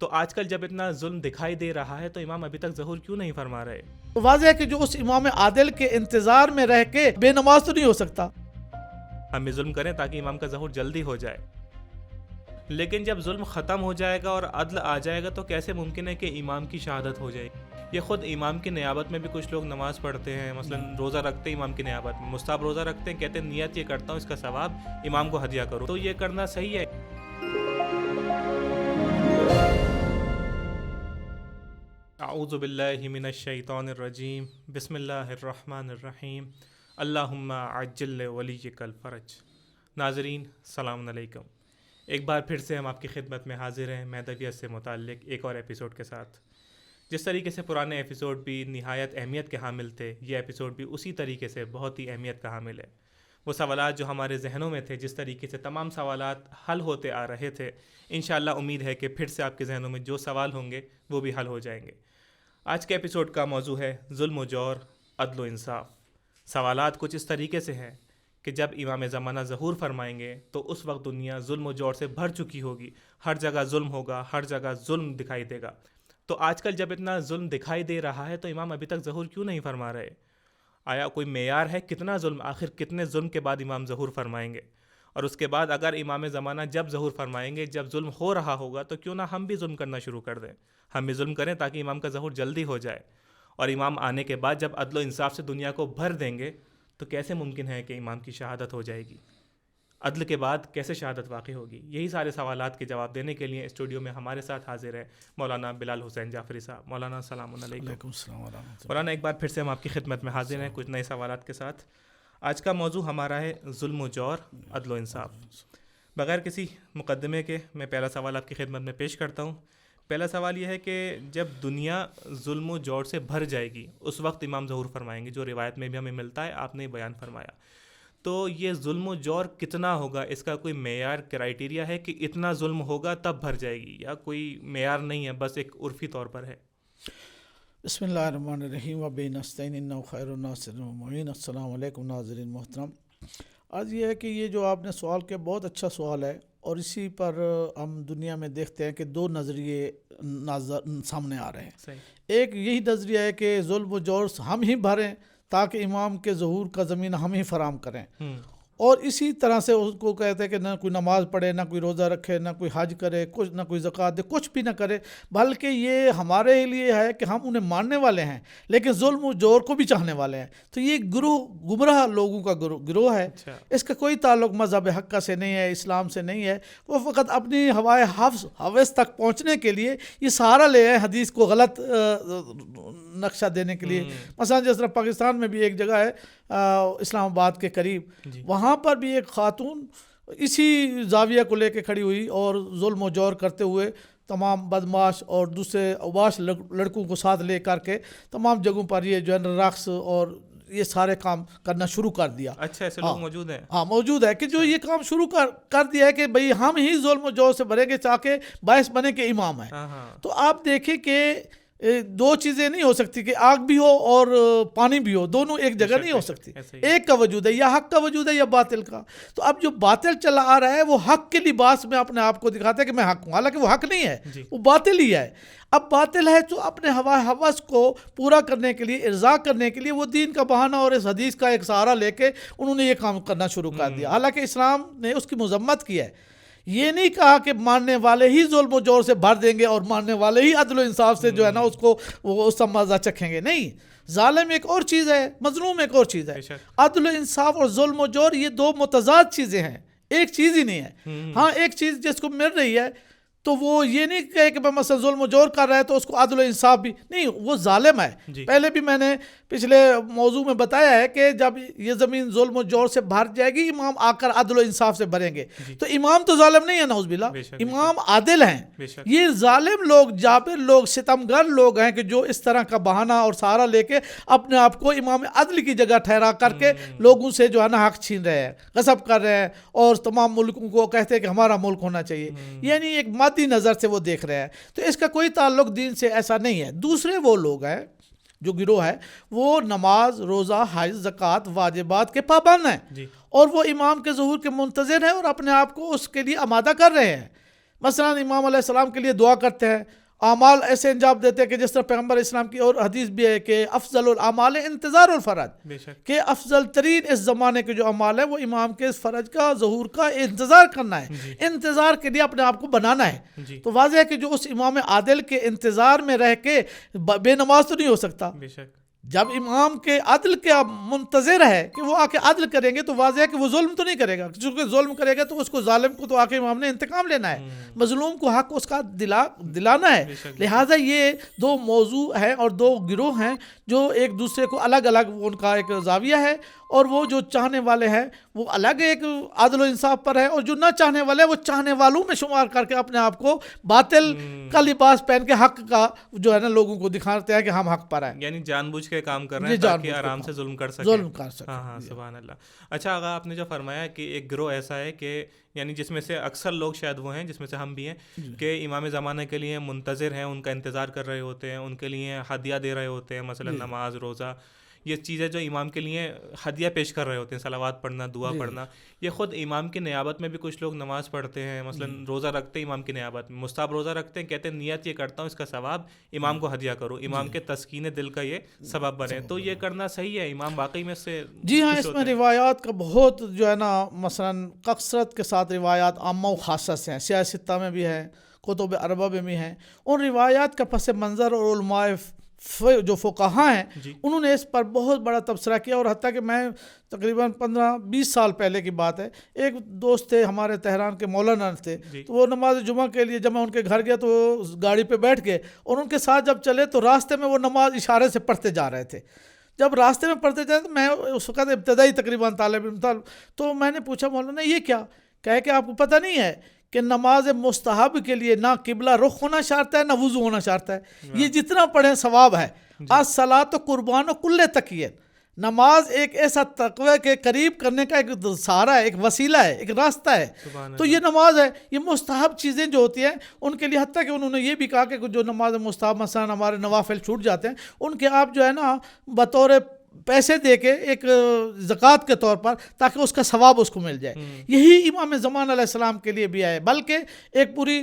تو آج کل جب اتنا ظلم دکھائی دے رہا ہے تو امام ابھی تک ظہور کیوں نہیں فرما رہے؟ واضح ہے کہ جو اس امام عادل کے انتظار میں رہ کے بے نماز تو نہیں ہو سکتا. ہم بھی ظلم کریں تاکہ امام کا ظہور جلدی ہو جائے، لیکن جب ظلم ختم ہو جائے گا اور عدل آ جائے گا تو کیسے ممکن ہے کہ امام کی شہادت ہو جائے گی؟ یہ خود امام کی نیابت میں بھی کچھ لوگ نماز پڑھتے ہیں، مثلا روزہ رکھتے ہیں امام کی نیابت میں، مستحب روزہ رکھتے ہیں، کہتے ہیں نیت یہ کرتا ہوں اس کا ثواب امام کو ہدیہ کرو، تو یہ کرنا صحیح ہے؟ اعوذ باللہ من الشیطان الرجیم، بسم اللہ الرحمن الرحیم، اللہم عجل ولیک الفرج۔ ناظرین السلام علیکم، ایک بار پھر سے ہم آپ کی خدمت میں حاضر ہیں مہدویت سے متعلق ایک اور ایپیسوڈ کے ساتھ۔ جس طریقے سے پرانے ایپیسوڈ بھی نہایت اہمیت کے حامل تھے، یہ ایپیسوڈ بھی اسی طریقے سے بہت ہی اہمیت کا حامل ہے۔ وہ سوالات جو ہمارے ذہنوں میں تھے، جس طریقے سے تمام سوالات حل ہوتے آ رہے تھے، انشاءاللہ امید ہے کہ پھر سے آپ کے ذہنوں میں جو سوال ہوں گے وہ بھی حل ہو جائیں گے۔ آج کے ایپیسوڈ کا موضوع ہے ظلم و جور، عدل و انصاف۔ سوالات کچھ اس طریقے سے ہیں کہ جب امام زمانہ ظہور فرمائیں گے تو اس وقت دنیا ظلم و جور سے بھر چکی ہوگی، ہر جگہ ظلم ہوگا، ہر جگہ ظلم دکھائی دے گا۔ تو آج کل جب اتنا ظلم دکھائی دے رہا ہے تو امام ابھی تک ظہور کیوں نہیں فرما رہے؟ آیا کوئی معیار ہے کتنا ظلم، آخر کتنے ظلم کے بعد امام ظہور فرمائیں گے؟ اور اس کے بعد اگر امام زمانہ جب ظہور فرمائیں گے، جب ظلم ہو رہا ہوگا، تو کیوں نہ ہم بھی ظلم کرنا شروع کر دیں، ہم بھی ظلم کریں تاکہ امام کا ظہور جلدی ہو جائے۔ اور امام آنے کے بعد جب عدل و انصاف سے دنیا کو بھر دیں گے تو کیسے ممکن ہے کہ امام کی شہادت ہو جائے گی؟ عدل کے بعد کیسے شہادت واقع ہوگی؟ یہی سارے سوالات کے جواب دینے کے لیے اسٹوڈیو میں ہمارے ساتھ حاضر ہے مولانا بلال حسین جعفری صاحب۔ مولانا السلام علیکم۔ وعلیکم السلام ورحمۃ اللہ. مولانا ایک بار پھر سے ہم آپ کی خدمت میں حاضر ہیں کچھ نئے سوالات کے ساتھ۔ آج کا موضوع ہمارا ہے ظلم و جور، عدل و انصاف۔ بغیر کسی مقدمے کے میں پہلا سوال آپ کی خدمت میں پیش کرتا ہوں۔ پہلا سوال یہ ہے کہ جب دنیا ظلم و جور سے بھر جائے گی اس وقت امام ظہور فرمائیں گے، جو روایت میں بھی ہمیں ملتا ہے، آپ نے بیان فرمایا۔ تو یہ ظلم و جور کتنا ہوگا؟ اس کا کوئی معیار کرائیٹیریا ہے کہ اتنا ظلم ہوگا تب بھر جائے گی، یا کوئی معیار نہیں ہے، بس ایک عرفی طور پر ہے؟ بسم اللہ الرحمن الرحیم وبہ نستعین انہ خیر الناصرین والمعین۔ السلام علیکم ناظرین محترم۔ آج یہ ہے کہ یہ جو آپ نے سوال کیا بہت اچھا سوال ہے، اور اسی پر ہم دنیا میں دیکھتے ہیں کہ دو نظریے سامنے آ رہے ہیں۔ صحیح۔ ایک یہی نظریہ ہے کہ ظلم و جور ہم ہی بھریں تاکہ امام کے ظہور کا زمین ہم ہی فراہم کریں، اور اسی طرح سے اس کو کہتے ہیں کہ نہ کوئی نماز پڑھے، نہ کوئی روزہ رکھے، نہ کوئی حج کرے، کچھ نہ کوئی زکوٰۃ دے، کچھ بھی نہ کرے، بلکہ یہ ہمارے لیے ہے کہ ہم انہیں ماننے والے ہیں لیکن ظلم و جور کو بھی چاہنے والے ہیں۔ تو یہ گروہ گمراہ لوگوں کا گروہ ہے۔ اس کا کوئی تعلق مذہب حق سے نہیں ہے، اسلام سے نہیں ہے، وہ فقط اپنی ہوائے حوث تک پہنچنے کے لیے یہ سہارا لے ہیں حدیث کو غلط نقشہ دینے کے لیے۔ مثلا جس طرح پاکستان میں بھی ایک جگہ ہے اسلام آباد کے قریب، وہاں پر بھی ایک خاتون اسی زاویہ کو لے کے کھڑی ہوئی اور ظلم و جور کرتے ہوئے تمام بدماش اور دوسرے اوباش لڑکوں کو ساتھ لے کر کے تمام جگہوں پر یہ جو ہے رقص اور یہ سارے کام کرنا شروع کر دیا۔ اچھا، ایسے لوگ موجود ہیں؟ ہاں موجود ہے، کہ جو یہ کام شروع کر دیا ہے کہ بھئی ہم ہی ظلم و جور سے بھریں گے تاکہ باعث بنے کہ امام ہے۔ تو آپ دیکھیں کہ دو چیزیں نہیں ہو سکتی کہ آگ بھی ہو اور پانی بھی ہو، دونوں ایک جگہ نہیں ہو سکتی۔ ایک کا وجود ہے، یا حق کا وجود ہے یا باطل کا۔ تو اب جو باطل چلا آ رہا ہے وہ حق کے لباس میں اپنے آپ کو دکھاتا ہے کہ میں حق ہوں، حالانکہ وہ حق نہیں ہے، وہ باطل ہی ہے۔ اب باطل ہے تو اپنے ہوس کو پورا کرنے کے لیے، ارضاء کرنے کے لیے وہ دین کا بہانہ اور اس حدیث کا ایک سہارا لے کے انہوں نے یہ کام کرنا شروع کر دیا۔ حالانکہ اسلام نے اس کی مذمت کی ہے، یہ نہیں کہا کہ ماننے والے ہی ظلم و جور سے بھر دیں گے اور ماننے والے ہی عدل و انصاف سے جو ہے نا اس کو اس کا مزہ چکھیں گے، نہیں۔ ظالم ایک اور چیز ہے، مظلوم ایک اور چیز ہے۔ عدل و انصاف اور ظلم و جور یہ دو متضاد چیزیں ہیں، ایک چیز ہی نہیں ہے۔ ہاں ایک چیز جس کو مل رہی ہے تو وہ یہ نہیں کہے کہ میں مثلا ظلم و جور کر رہا ہے تو اس کو عدل و انصاف بھی نہیں، وہ ظالم ہے۔ پہلے بھی میں نے پچھلے موضوع میں بتایا ہے کہ جب یہ زمین ظلم و جور سے بھر جائے گی، امام آ کر عدل و انصاف سے بھریں گے۔ تو امام تو ظالم نہیں ہے، نعوذ باللہ، امام عادل ہیں۔ یہ ظالم لوگ، جابر لوگ، ستمگر لوگ ہیں کہ جو اس طرح کا بہانہ اور سہارا لے کے اپنے آپ کو امام عدل کی جگہ ٹھہرا کر کے لوگوں سے جو ہے نا حق چھین رہے ہیں، غصب کر رہے ہیں، اور تمام ملکوں کو کہتے ہیں کہ ہمارا ملک ہونا چاہیے، یعنی ایک مادی نظر سے وہ دیکھ رہے ہیں۔ تو اس کا کوئی تعلق دین سے ایسا نہیں ہے۔ دوسرے وہ لوگ ہیں جو گروہ ہے، وہ نماز، روزہ، حج، زکوٰۃ، واجبات کے پابند ہیں، اور وہ امام کے ظہور کے منتظر ہیں اور اپنے آپ کو اس کے لیے آمادہ کر رہے ہیں۔ مثلا امام علیہ السلام کے لیے دعا کرتے ہیں، اعمال ایسے انجام دیتے ہیں کہ جس طرح پیغمبر اسلام کی اور حدیث بھی ہے کہ افضل الاعمال انتظار الفرج، کہ افضل ترین اس زمانے کے جو اعمال ہے وہ امام کے اس فرج کا ظہور کا انتظار کرنا ہے، انتظار کے لیے اپنے آپ کو بنانا ہے۔ تو واضح ہے کہ جو اس امام عادل کے انتظار میں رہ کے بے نماز تو نہیں ہو سکتا۔ جب امام کے عدل کا منتظر ہے کہ وہ آ کے عدل کریں گے تو واضح ہے کہ وہ ظلم تو نہیں کرے گا، چونکہ ظلم کرے گا تو اس کو ظالم کو تو آ کے امام نے انتقام لینا ہے، مظلوم کو حق اس کا دلانا ہے۔ لہٰذا یہ دو موضوع ہیں اور دو گروہ ہیں جو ایک دوسرے کو الگ الگ ان کا ایک زاویہ ہے، اور وہ جو چاہنے والے ہیں وہ الگ ایک عدل و انصاف پر ہے، اور جو نہ چاہنے والے ہیں وہ چاہنے والوں میں شمار کر کے اپنے آپ کو باطل کا لباس پہن کے حق کا جو ہے نا لوگوں کو دکھاتے ہیں کہ ہم حق پر ہیں، یعنی جان بوجھ کے کام کر رہے ہیں تاکہ آرام سے ظلم کر سکیں۔ ہاں سبحان اللہ۔ اچھا آغا، آپ نے جو فرمایا کہ ایک گروہ ایسا ہے کہ یعنی جس میں سے اکثر لوگ شاید وہ ہیں جس میں سے ہم بھی ہیں کہ امام زمانے کے لیے منتظر ہیں، ان کا انتظار کر رہے ہوتے ہیں، ان کے لیے ہدیہ دے رہے ہوتے ہیں، مثلا نماز، روزہ، یہ چیزیں جو امام کے لیے ہدیہ پیش کر رہے ہوتے ہیں، صلوات پڑھنا، دعا پڑھنا، یہ خود امام کی نیابت میں بھی کچھ لوگ نماز پڑھتے ہیں، مثلا روزہ رکھتے ہیں امام کی نیابت میں، مستحب روزہ rکھتے ہیں، کہتے ہیں نیت یہ کرتا ہوں اس کا ثواب امام کو ہدیہ کرو، امام کے تسکین دل کا یہ سبب بنے، تو یہ کرنا صحیح ہے؟ امام واقعی میں سے جی ہاں، اس میں روایات کا بہت جو ہے نا مثلا کثرت کے ساتھ روایات عامہ و خاصہ سے ہیں، سیاہ ستہ میں بھی ہیں، کتب اربعہ میں بھی ہیں، ان روایات کا پس منظر اور علماء جو فقہا ہیں انہوں نے اس پر بہت بڑا تبصرہ کیا، اور حتیٰ کہ میں تقریباً 15-20 سال پہلے کی بات ہے، ایک دوست تھے ہمارے تہران کے مولانا تھے، تو وہ نماز جمعہ کے لیے جب میں ان کے گھر گیا تو گاڑی پہ بیٹھ گئے اور ان کے ساتھ جب چلے تو راستے میں وہ نماز اشارے سے پڑھتے جا رہے تھے۔ جب راستے میں پڑھتے جائے تو میں اس وقت ابتدائی تقریباً طالب علم تھا، تو میں نے پوچھا مولانا یہ کیا؟ کہے کہ آپ کو پتہ نہیں ہے کہ نماز مستحب کے لیے نہ قبلہ رخ ہونا شرط ہے نہ وضو ہونا شرط ہے، یہ جتنا پڑھیں ثواب ہے۔ الصلاۃ قربان کل تقی، نماز ایک ایسا تقوی کے قریب کرنے کا ایک سہارا ہے، ایک وسیلہ ہے، ایک راستہ ہے، تو یہ نماز ہے۔ یہ مستحب چیزیں جو ہوتی ہیں ان کے لیے، حتیٰ کہ انہوں نے یہ بھی کہا کہ جو نماز مستحب مثلا ہمارے نوافل چھوٹ جاتے ہیں ان کے آپ جو ہے نا بطور پیسے دے کے ایک زکوٰۃ کے طور پر، تاکہ اس کا ثواب اس کو مل جائے۔ یہی امام زمان علیہ السلام کے لیے بھی ہے، بلکہ ایک پوری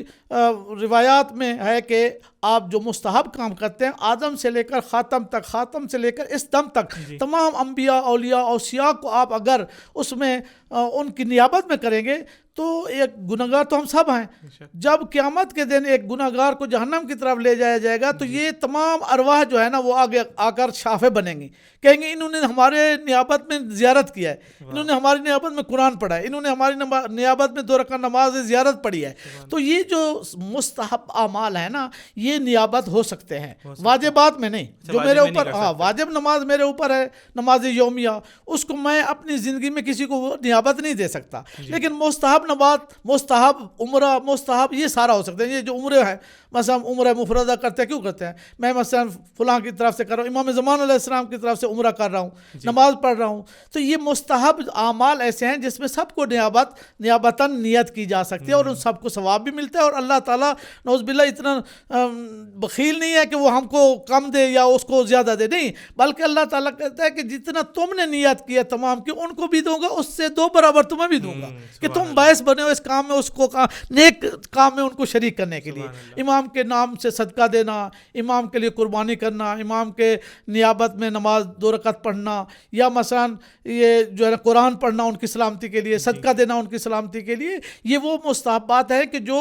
روایات میں ہے کہ آپ جو مستحب کام کرتے ہیں آدم سے لے کر خاتم تک، خاتم سے لے کر اس دم تک تمام انبیاء، اولیاء، اوصیاء کو آپ اگر اس میں ان کی نیابت میں کریں گے تو ایک گناہگار تو ہم سب ہیں، جب قیامت کے دن ایک گناہگار کو جہنم کی طرف لے جایا جائے گا تو یہ تمام ارواح جو ہے نا وہ آگے آ کر شافع بنیں گی، کہیں گے انہوں نے ہمارے نیابت میں زیارت کیا ہے، انہوں نے ہماری نیابت میں قرآن پڑھا ہے، انہوں نے ہماری نیابت میں 2 رکعت نماز زیارت پڑھی ہے۔ تو یہ جو مستحب اعمال ہے نا یہ نیابت ہو سکتے ہیں، واجبات میں نہیں۔ جو میرے اوپر واجب نماز میرے اوپر ہے، نماز یومیہ، اس کو میں اپنی زندگی میں کسی کو نیابت نہیں دے سکتا، لیکن مستحب نماز، مستحب عمرہ، مستحب یہ سارا ہو سکتا ہے۔ یہ جو عمرے ہیں مثلا عمرہ مفردہ کرتے ہیں، کیوں کرتے ہیں؟ میں مثلا فلاں کی طرف سے کر رہا ہوں، امام زمان علیہ السلام کی طرف سے عمرہ کر رہا ہوں، نماز پڑھ رہا ہوں، تو یہ مستحب اعمال ایسے ہیں جس میں سب کو نیابتاً نیت کی جا سکتی ہے اور ان سب کو ثواب بھی ملتا ہے، اور اللہ تعالیٰ نعوذ باللہ اتنا بخیل نہیں ہے کہ وہ ہم کو کم دے یا اس کو زیادہ دے، نہیں، بلکہ اللہ تعالیٰ کہتا ہے کہ جتنا تم نے نیت کیا تمام کی ان کو بھی دوں گا، اس سے 2 برابر تمہیں بھی دوں گا، کہ تم باعث بنے ہو اس کام میں، اس کو نیک کام میں ان کو شریک کرنے کے لیے۔ امام کے نام سے صدقہ دینا، امام کے لیے قربانی کرنا، امام کے نیابت میں نماز 2 رکعت پڑھنا، یا مثلا یہ جو ہے قرآن پڑھنا ان کی سلامتی کے لیے، صدقہ دینا ان کی سلامتی کے لیے، یہ وہ مستحبات ہیں کہ جو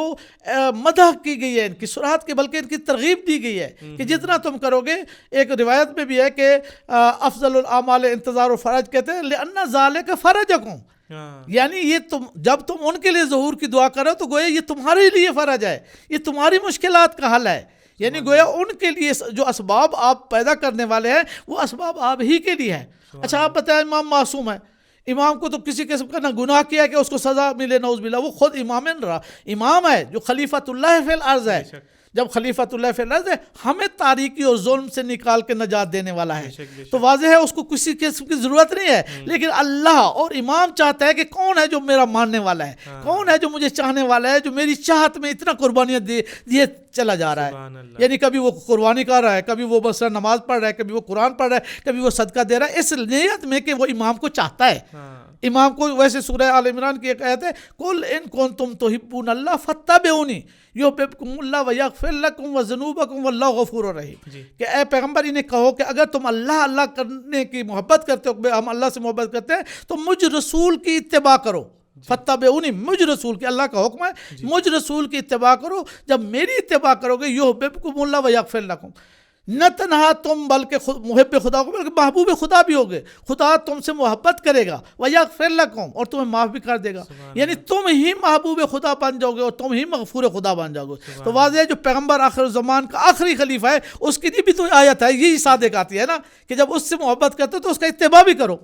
مدح کی گئی ہے ان کی سراحت کے، بلکہ ان کی ترغیب دی گئی ہے کہ جتنا تم کرو گے۔ ایک روایت میں بھی ہے کہ افضل الاعمال انتظار و فرج، کہتے ہیں لأن ذالک فرجکم، یعنی یہ جب تم ان کے لیے ظہور کی دعا کرو تو گویا یہ تمہارے لیے فرج ہے، یہ تمہاری مشکلات کا حل ہے، یعنی گویا ان کے لیے جو اسباب آپ پیدا کرنے والے ہیں وہ اسباب آپ ہی کے لیے ہیں۔ اچھا آپ بتائیں، امام معصوم ہے، امام کو تو کسی قسم کا نہ گناہ کیا کہ اس کو سزا ملے، نعوذ باللہ، وہ خود امام ہے جو خلیفۃ اللہ فی الارض ہے، جب خلیفۃ اللہ فی الارض ہے، ہمیں تاریکی اور ظلم سے نکال کے نجات دینے والا ہے، تو واضح ہے اس کو کسی قسم کی ضرورت نہیں ہے، لیکن اللہ اور امام چاہتا ہے کہ کون ہے جو میرا ماننے والا ہے، کون ہے جو مجھے چاہنے والا ہے، جو میری چاہت میں اتنا قربانیاں دیے چلا جا رہا ہے، یعنی کبھی وہ قربانی کر رہا ہے، کبھی وہ مثلا نماز پڑھ رہا ہے، کبھی وہ قرآن پڑھ رہا ہے، کبھی وہ صدقہ دے رہا ہے، اس نیت میں کہ وہ امام کو چاہتا ہے، امام کو ویسے سورہ آل عمران کی ایک آیت ہے قل ان کنتم تحبون اللہ فاتبعونی یحببکم اللہ ویغفر لکم وذنوبکم واللہ غفور رحیم. کہ اے پیغمبر انہیں کہو کہ اگر تم اللہ کرنے کی محبت کرتے ہو، ہم اللہ سے محبت کرتے ہیں، تو مجھ رسول کی اتباع کرو. فتبعونی، مجھ رسول کی، اللہ کا حکم ہے مجھ رسول کی اتباع کرو. جب میری اتباع کرو گے یحببکم اللہ ویغفر لکم، نہ تنہا تم بلکہ محب خدا کو بلکہ محبوب خدا بھی ہوگے، خدا تم سے محبت کرے گا ویغفر لکم، اور تمہیں معاف بھی کر دے گا. یعنی تم ہی محبوب خدا بن جاؤ گے اور تم ہی مغفور خدا بن جاؤ گے. تو واضح ہے جو پیغمبر آخر زمان کا آخری خلیفہ ہے اس کی بھی تو آیت ہے، یہی صادق آتی ہے نا کہ جب اس سے محبت کرتے ہو تو اس کا اتباع بھی کرو،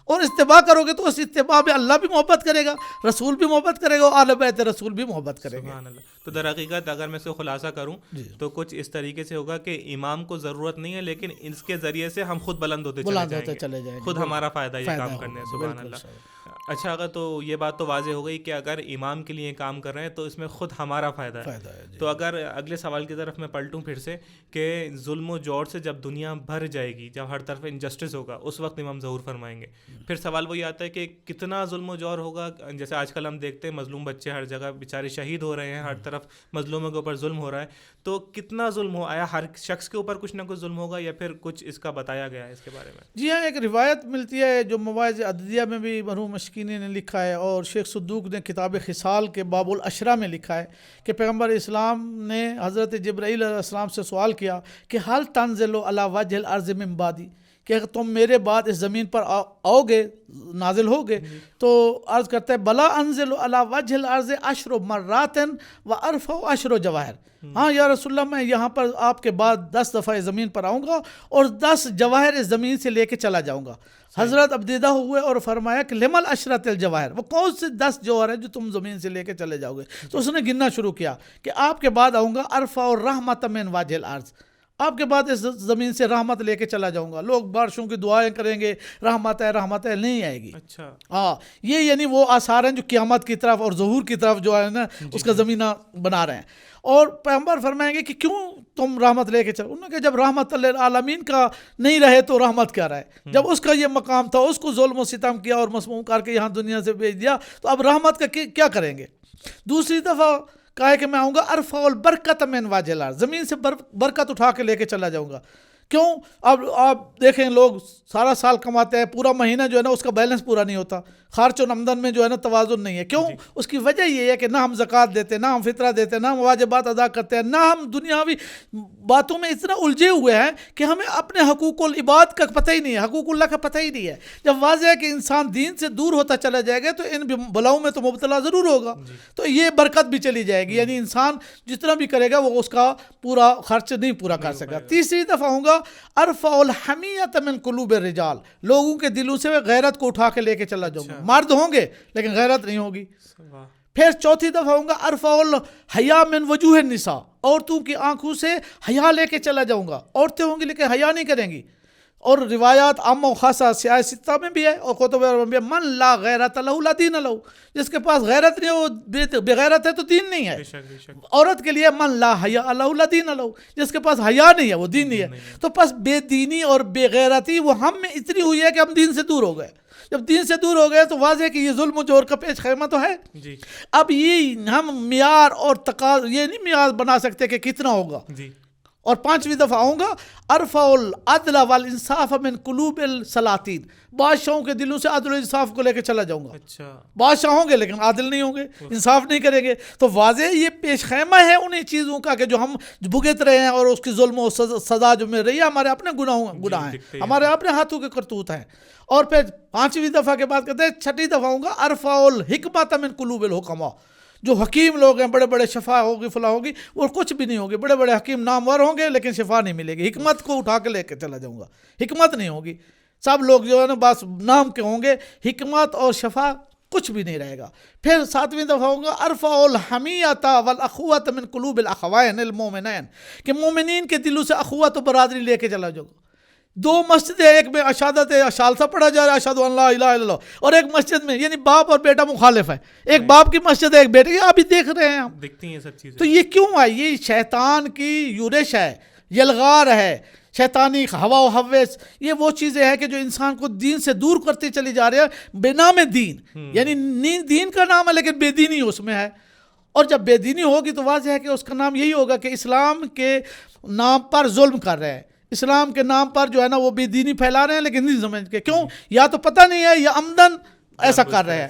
اور اتباع کرو گے تو اس اتباع میں اللہ بھی محبت کرے گا، رسول بھی محبت کرے گا، اور اہل بیت رسول بھی محبت کرے گا. تو در حقیقت اگر میں اس کو خلاصہ کروں تو کچھ اس طریقے سے ہوگا کہ امام کو ضرورت نہیں ہے، لیکن اس کے ذریعے سے ہم خود بلند ہوتے چلے جائیں گے، خود ہمارا فائدہ یہ کام کرنے. سبحان اللہ. اچھا، اگر تو یہ بات تو واضح ہو گئی کہ اگر امام کے لیے کام کر رہے ہیں تو اس میں خود ہمارا فائدہ ہے. تو اگر اگلے سوال کی طرف میں پلٹوں پھر سے کہ ظلم و جور سے جب دنیا بھر جائے گی، جب ہر طرف انجسٹس ہوگا، اس وقت امام ظہور فرمائیں گے. پھر سوال وہی آتا ہے کہ کتنا ظلم و جور ہوگا. جیسے آج کل ہم دیکھتے ہیں مظلوم بچے ہر جگہ بیچارے شہید ہو رہے ہیں، ہر طرف مظلوموں کے اوپر ظلم ہو رہا ہے. تو کتنا ظلم ہو، آیا ہر شخص کے اوپر کچھ نہ کچھ ظلم ہوگا یا پھر کچھ اس کا بتایا گیا ہے اس کے بارے میں؟ جی ہاں، ایک روایت ملتی ہے جو مواعظ عددیہ میں بھی مرحوم مشکینی نے لکھا ہے، اور شیخ صدوق نے کتاب خصال کے باب العشرہ میں لکھا ہے کہ پیغمبر اسلام نے حضرت جبرائیل علیہ السلام سے سوال کیا کہ حل تنزل علی وجہ الارض من بعدی، کہ اگر تم میرے بعد اس زمین پر آؤ گے، نازل ہوگے؟ تو عرض کرتا ہے بلا انزل علی وجہ الارض 10 مرات و ارفع 10 جواہر. ہاں یا رسول اللہ، میں یہاں پر آپ کے بعد 10 دفعہ اس زمین پر آؤں گا اور 10 جواہر اس زمین سے لے کے چلا جاؤں گا. حضرت عبدیدہ ہوئے اور فرمایا کہ لمل عشرت الجواہر، وہ کون سے 10 جوہر ہیں جو تم زمین سے لے کے چلے جاؤ گے؟ تو اس نے گننا شروع کیا کہ آپ کے بعد آؤں گا ارفع الرحمت من وجہ الارض، آپ کے بعد اس زمین سے رحمت لے کے چلا جاؤں گا. لوگ بارشوں کی دعائیں کریں گے، رحمت ہے رحمت ہے، نہیں آئے گی. اچھا، ہاں، یہ یعنی وہ آثار ہیں جو قیامت کی طرف اور ظہور کی طرف جو ہے نا اس کا زمینہ بنا رہے ہیں. اور پیغمبر فرمائیں گے کہ کیوں تم رحمت لے کے چلو؟ انہوں نے کہا جب رحمت للعالمین کا نہیں رہے تو رحمت کیا رہے؟ جب اس کا یہ مقام تھا، اس کو ظلم و ستم کیا اور مسموم کر کے یہاں دنیا سے بھیج دیا، تو اب رحمت کا کیا کریں گے؟ دوسری دفعہ کہا ہے کہ میں آؤں گا ارفع البرکت من وجہ الارض، زمین سے برکت اٹھا کے لے کے چلا جاؤں گا. کیوں؟ اب آپ دیکھیں لوگ سارا سال کماتے ہیں، پورا مہینہ جو ہے نا اس کا بیلنس پورا نہیں ہوتا، خرچ و آمدن میں جو ہے نا توازن نہیں ہے. کیوں؟ اس کی وجہ یہ ہے کہ نہ ہم زکوٰۃ دیتے، نہ ہم فطرہ دیتے، نہ ہم واجبات ادا کرتے ہیں، نہ ہم دنیاوی باتوں میں اتنا الجھے ہوئے ہیں کہ ہمیں اپنے حقوق العباد کا پتہ ہی نہیں ہے، حقوق اللہ کا پتہ ہی نہیں ہے. جب واضح ہے کہ انسان دین سے دور ہوتا چلا جائے گا تو ان بلاؤں میں تو مبتلا ضرور ہوگا، تو یہ برکت بھی چلی جائے گی. یعنی انسان جتنا بھی کرے گا وہ اس کا پورا خرچ نہیں پورا کر سکا. تیسری دفعہ ہوں گا ارفع الحمیت من قلوب الرجال، لوگوں کے دلوں سے غیرت کو اٹھا کے لے کے چلا جاؤں گا. مرد ہوں گے لیکن غیرت نہیں ہوگی. پھر چوتھی دفعہ ہوں گا ارفع الحیا من وجوہ النساء، عورتوں کی آنکھوں سے حیا لے کے چلا جاؤں گا. عورتیں ہوں گی لیکن حیا نہیں کریں گی. اور روایات عام و خاصہ سیاہ ستہ میں بھی ہے اور کتب میں من لا غیرت لہ لا دین لہ، جس کے پاس غیرت نہیں ہے وہ بغیرت ہے تو دین نہیں ہے. عورت کے لیے من لا حیا لہ لا دین لہ، جس کے پاس حیا نہیں ہے وہ دین نہیں ہے. تو پس بے دینی اور بے غیرتی وہ ہم میں اتنی ہوئی ہے کہ ہم دین سے دور ہو گئے. جب دین سے دور ہو گئے تو واضح ہے کہ یہ ظلم و جور کا پیش خیمہ تو ہے. اب یہ ہم معیار اور یہ نہیں معیار بنا سکتے کہ کتنا ہوگا. اور پانچویں دفعہ آؤں گا ارفع العدل والانصاف من قلوب السلاطین، بادشاہوں کے دلوں سے عدل و انصاف کو لے کے چلا جاؤں گا. اچھا، بادشاہ ہوں گے لیکن عادل نہیں ہوں گے، انصاف نہیں کریں گے. تو واضح یہ پیش خیمہ ہے انہیں چیزوں کا کہ جو ہم بھگت رہے ہیں، اور اس کی ظلم و سزا جو مل رہی ہے ہمارے اپنے گناہ ہیں، ہمارے اپنے ہاتھوں کے کرتوت ہیں. اور پھر پانچویں دفعہ کے بعد کہتے ہیں چھٹی دفعہ ہوں گا ارفع الحکمت من قلوب الحکماء، جو حکیم لوگ ہیں، بڑے بڑے شفا ہوگی فلاں ہوگی، وہ کچھ بھی نہیں ہوگی. بڑے بڑے حکیم نامور ہوں گے لیکن شفا نہیں ملے گی. حکمت کو اٹھا کے لے کے چلا جاؤں گا، حکمت نہیں ہوگی. سب لوگ جو ہے نا بس نام کے ہوں گے، حکمت اور شفا کچھ بھی نہیں رہے گا. پھر ساتویں دفعہ ہوں گا ارفع الحمیت والاخوۃ من قلوب الاخوین المؤمنین، کہ مومنین کے دلوں سے اخوت و برادری لے کے چلا جاؤں گا. 2 مسجدیں، ایک میں اشہادت ثالثہ پڑھا جا رہا ہے اشہد ان لا الہ الا اللہ، اور ایک مسجد میں یعنی باپ اور بیٹا مخالف ہے، ایک باپ کی مسجد ہے ایک بیٹے کی. ابھی دیکھ رہے ہیں ہم، دیکھتی ہیں سب چیزیں. تو یہ کیوں ہے؟ یہ شیطان کی یورش ہے. یلغار ہے، شیطانی ہوا و حوث، یہ وہ چیزیں ہیں کہ جو انسان کو دین سے دور کرتی چلی جا رہی ہے بے نام دین. یعنی دین کا نام ہے لیکن بے دینی اس میں ہے. اور جب بے دینی ہوگی تو واضح ہے کہ اس کا نام یہی ہوگا کہ اسلام کے نام پر ظلم کر رہے ہیں، اسلام کے نام پر جو ہے نا وہ بے دینی پھیلا رہے ہیں لیکن نہیں سمجھ کے. کیوں؟ یا تو پتہ نہیں ہے یا عمدن ایسا کر رہے ہیں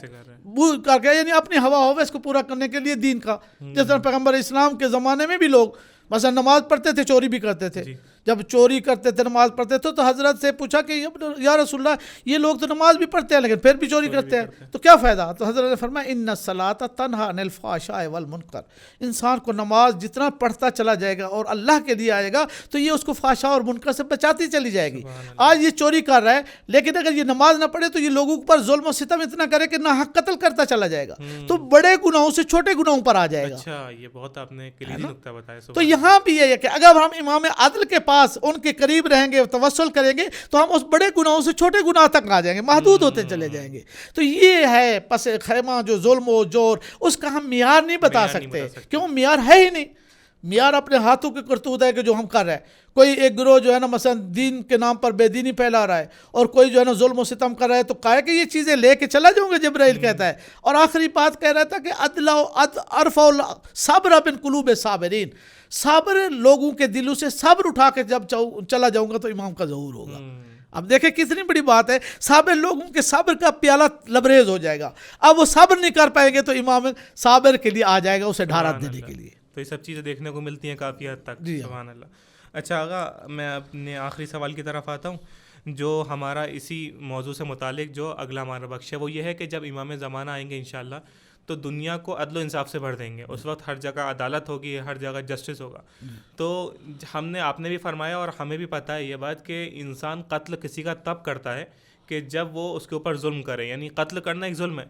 کر کے، یعنی اپنی ہوا ہوس کو پورا کرنے کے لیے دین کا. جس طرح پیغمبر اسلام کے زمانے میں بھی لوگ مثلا نماز پڑھتے تھے، چوری بھی کرتے تھے. جب چوری کرتے تھے، نماز پڑھتے تھے، تو حضرت سے پوچھا کہ یا رسول اللہ یہ لوگ تو نماز بھی پڑھتے ہیں لیکن پھر بھی چوری کرتے ہیں، تو کیا فائدہ؟ تو حضرت نے فرمایا ان الصلاۃ تنہی عن الفحشاء والمنکر. انسان کو نماز جتنا پڑھتا چلا جائے گا اور اللہ کے لیے آئے گا تو یہ اس کو فحشاء اور منکر سے بچاتی چلی جائے گی. آج یہ چوری کر رہا ہے لیکن اگر یہ نماز نہ پڑھے تو یہ لوگوں پر ظلم و ستم اتنا کرے کہ ناحق قتل کرتا چلا جائے گا، تو بڑے گناہوں سے چھوٹے گناہوں پر آ جائے گا. اچھا، یہ بہت آپ نے کلیدی نکتہ بتایا. تو یہاں بھی یہ ہے کہ اگر ہم امام عدل کے پاس ان کے قریب رہیں گے، توسل کریں گے، تو ہم اس بڑے گناہوں سے چھوٹے گناہ تک آ جائیں گے، محدود ہوتے چلے جائیں گے. تو یہ ہے پس خیمہ جو ظلم و جور، اس کا ہم معیار نہیں بتا سکتے. کیوں؟ معیار ہے ہی نہیں. معیار اپنے ہاتھوں کے کرتوت ہے کہ جو ہم کر رہے ہیں. کوئی ایک گروہ جو ہے نا مثلا دین کے نام پر بے دینی پھیلا رہا ہے اور کوئی جو ہے نا ظلم و ستم کر رہا ہے، تو کہا کہ یہ چیزیں لے کے چلا جاؤں گا، جبرائیل کہتا ہے. اور آخری بات کہہ رہا تھا کہ ارفع الصبر من قلوب الصابرین، صابر لوگوں کے دلوں سے صبر اٹھا کے جب چلا جاؤں گا تو امام کا ظہور ہوگا. اب دیکھیں کتنی بڑی بات ہے، صابر لوگوں کے صبر کا پیالہ لبریز ہو جائے گا. اب وہ صبر نہیں کر پائیں گے تو امام صابر کے لیے آ جائے گا اسے ڈھارت دینے کے لیے. تو یہ سب چیزیں دیکھنے کو ملتی ہیں کافی حد تک. سبحان اللہ. اچھا آغا، میں اپنے آخری سوال کی طرف آتا ہوں، جو ہمارا اسی موضوع سے متعلق جو اگلا ہمارا بخش ہے وہ یہ ہے کہ جب امام زمانہ آئیں گے انشاءاللہ تو دنیا کو عدل و انصاف سے بھر دیں گے. اس وقت ہر جگہ عدالت ہوگی، ہر جگہ جسٹس ہوگا. تو آپ نے بھی فرمایا اور ہمیں بھی پتہ ہے یہ بات کہ انسان قتل کسی کا تب کرتا ہے کہ جب وہ اس کے اوپر ظلم کرے، یعنی قتل کرنا ایک ظلم ہے.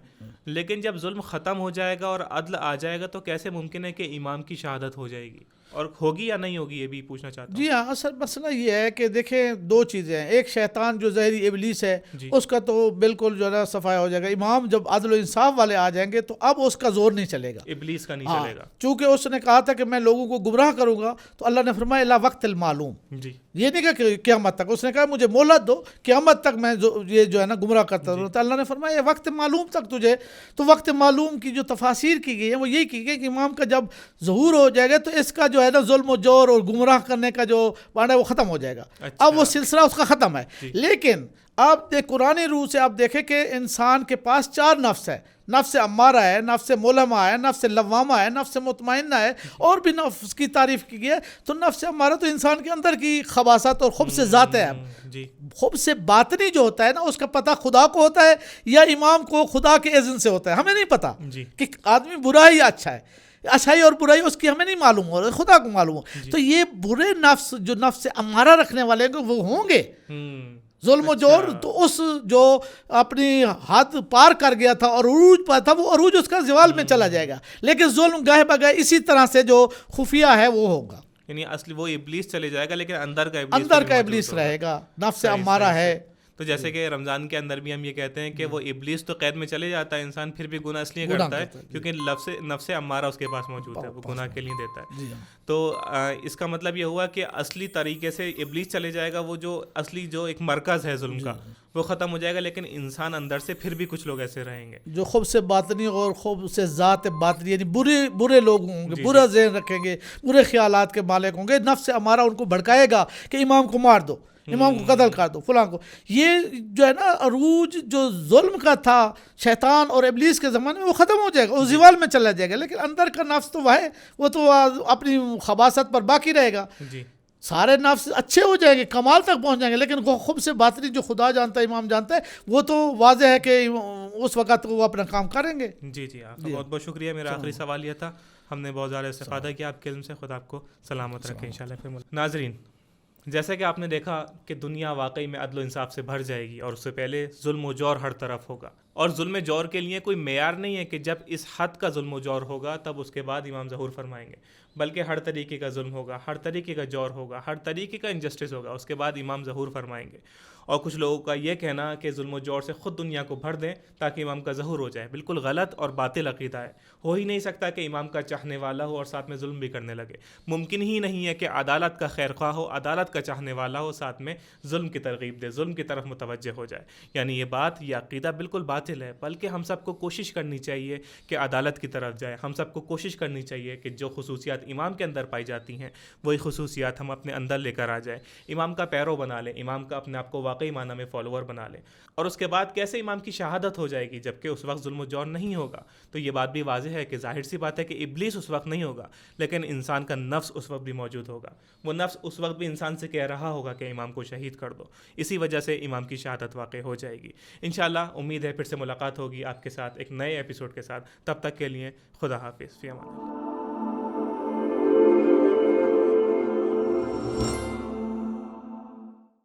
لیکن جب ظلم ختم ہو جائے گا اور عدل آ جائے گا تو کیسے ممکن ہے کہ امام کی شہادت ہو جائے گی، اور ہوگی یا نہیں ہوگی، یہ بھی پوچھنا چاہتا ہوں. جی ہاں، اصل مسئلہ یہ ہے کہ دیکھیں دو چیزیں ہیں. ایک شیطان جو ظاہری ابلیس ہے اس کا تو بالکل جو ہے نا صفایا ہو جائے گا. امام جب عدل و انصاف والے آ جائیں گے تو اب اس کا زور نہیں چلے گا، ابلیس کا نہیں چلے گا. چونکہ اس نے کہا تھا کہ میں لوگوں کو گمراہ کروں گا، تو اللہ نے فرمایا الا وقت المعلوم. یہ نہیں کہا کہ قیامت تک، اس نے کہا مجھے مہلت دو، قیامت تک میں یہ جو ہے نا گمراہ کرتا رہوں. تو اللہ نے فرمایا یہ وقت معلوم تک تجھے. تو وقت معلوم کی جو تفاسیر کی گئی ہے وہ یہی کی گئی کہ امام کا جب ظہور ہو جائے گا تو اس کا جو ہے نا ظلم و جور اور گمراہ کرنے کا جو بانڈا ہے وہ ختم ہو جائے گا. اب وہ سلسلہ اس کا ختم ہے. لیکن آپ قرآن روح سے آپ دیکھیں کہ انسان کے پاس 4 نفس ہے. نفس امارہ ہے، نفس ملہمہ ہے، نفس لوامہ ہے، نفس مطمئنہ ہے، اور بھی نفس کی تعریف کی گئی ہے. تو نفس امارہ تو انسان کے اندر کی خباثت اور خبث ذات ہے. خبث باطنی جو ہوتا ہے نا اس کا پتہ خدا کو ہوتا ہے یا امام کو خدا کے اذن سے ہوتا ہے. ہمیں نہیں پتہ کہ آدمی برا ہے یا اچھا ہے، اچھائی اور برائی اس کی ہمیں نہیں معلوم ہو، خدا کو معلوم ہو. تو یہ برے نفس جو نفس امارہ رکھنے والے ہیں وہ ہوں گے ظلم و جور. تو اس جو اپنی حد پار کر گیا تھا اور عروج پر تھا، وہ عروج اس کا زوال میں چلا جائے گا. لیکن ظلم گاہے بگاہے اسی طرح سے جو خفیہ ہے وہ ہوگا، یعنی اصلی وہ ابلیس چلے جائے گا لیکن اندر کا ابلیس رہے گا. نفس امارہ ہے. تو جیسے کہ رمضان کے اندر بھی ہم یہ کہتے ہیں کہ وہ ابلیس تو قید میں چلے جاتا ہے، انسان پھر بھی گناہ اس لیے کرتا ہے کیونکہ نفس امارہ اس کے پاس موجود ہے، وہ گناہ کے لیے دیتا ہے. تو اس کا مطلب یہ ہوا کہ اصلی طریقے سے ابلیس چلے جائے گا، وہ جو اصلی جو ایک مرکز ہے ظلم کا وہ ختم ہو جائے گا. لیکن انسان اندر سے پھر بھی کچھ لوگ ایسے رہیں گے جو خوب سے باطنی اور خوب سے ذات باطنی، یعنی برے لوگ ہوں گے، برا ذہن رکھیں گے، برے خیالات کے مالک ہوں گے. نفس امارہ ان کو بھڑکائے گا کہ امام کو مار دو، امام کو قتل کر دو، فلاں کو. یہ جو ہے نا عروج جو ظلم کا تھا شیطان اور ابلیس کے زمانے میں وہ ختم ہو جائے گا، وہ زوال میں چلا جائے گا. لیکن اندر کا نفس تو وہ ہے، وہ تو اپنی خباثت پر باقی رہے گا. سارے نفس اچھے ہو جائیں گے، کمال تک پہنچ جائیں گے، لیکن خوب سے باطنی جو خدا جانتا ہے، امام جانتا ہے، وہ تو واضح ہے کہ اس وقت وہ اپنا کام کریں گے. جی آپ کا بہت بہت شکریہ. میرا آخری سوال یہ تھا، ہم نے بہت زیادہ استفادہ کیا آپ کے علم سے. خدا آپ کو سلامت رکھے انشاءاللہ. ناظرین، جیسا کہ آپ نے دیکھا کہ دنیا واقعی میں عدل و انصاف سے بھر جائے گی اور اس سے پہلے ظلم و جور ہر طرف ہوگا. اور ظلم جور کے لیے کوئی معیار نہیں ہے کہ جب اس حد کا ظلم و جور ہوگا تب اس کے بعد امام ظہور فرمائیں گے، بلکہ ہر طریقے کا ظلم ہوگا، ہر طریقے کا جور ہوگا، ہر طریقے کا انجسٹس ہوگا، اس کے بعد امام ظہور فرمائیں گے۔ اور کچھ لوگوں کا یہ کہنا کہ ظلم و جور سے خود دنیا کو بھر دیں تاکہ امام کا ظہور ہو جائے، بالکل غلط اور باطل عقیدہ ہے۔ ہو ہی نہیں سکتا کہ امام کا چاہنے والا ہو اور ساتھ میں ظلم بھی کرنے لگے، ممکن ہی نہیں ہے کہ عدالت کا خیر خواہ ہو، عدالت کا چاہنے والا ہو، ساتھ میں ظلم کی ترغیب دے، ظلم کی طرف متوجہ ہو جائے۔ یعنی یہ عقیدہ بالکل باطل ہے، بلکہ ہم سب کو کوشش کرنی چاہیے کہ عدالت کی طرف جائے۔ ہم سب کو کوشش کرنی چاہیے کہ جو خصوصیات امام کے اندر پائی جاتی ہیں وہی خصوصیات ہم اپنے اندر لے کر آ جائیں، امام کا پیرو بنا لیں، امام کا اپنے آپ کو واقعی معنی میں فالوور بنا لیں۔ اور اس کے بعد کیسے امام کی شہادت ہو جائے گی جبکہ اس وقت ظلم و جور نہیں ہوگا؟ تو یہ بات بھی واضح ہے کہ ظاہر سی بات ہے کہ ابلیس اس وقت نہیں ہوگا، لیکن انسان کا نفس اس وقت بھی موجود ہوگا۔ وہ نفس اس وقت بھی انسان سے کہہ رہا ہوگا کہ امام کو شہید کر دو، اسی وجہ سے امام کی شہادت واقع ہو جائے گی۔ انشاءاللہ امید ہے پھر سے ملاقات ہوگی آپ کے ساتھ ایک نئے ایپیسوڈ کے ساتھ، تب تک کے لیے خدا حافظ، فی امان اللہ۔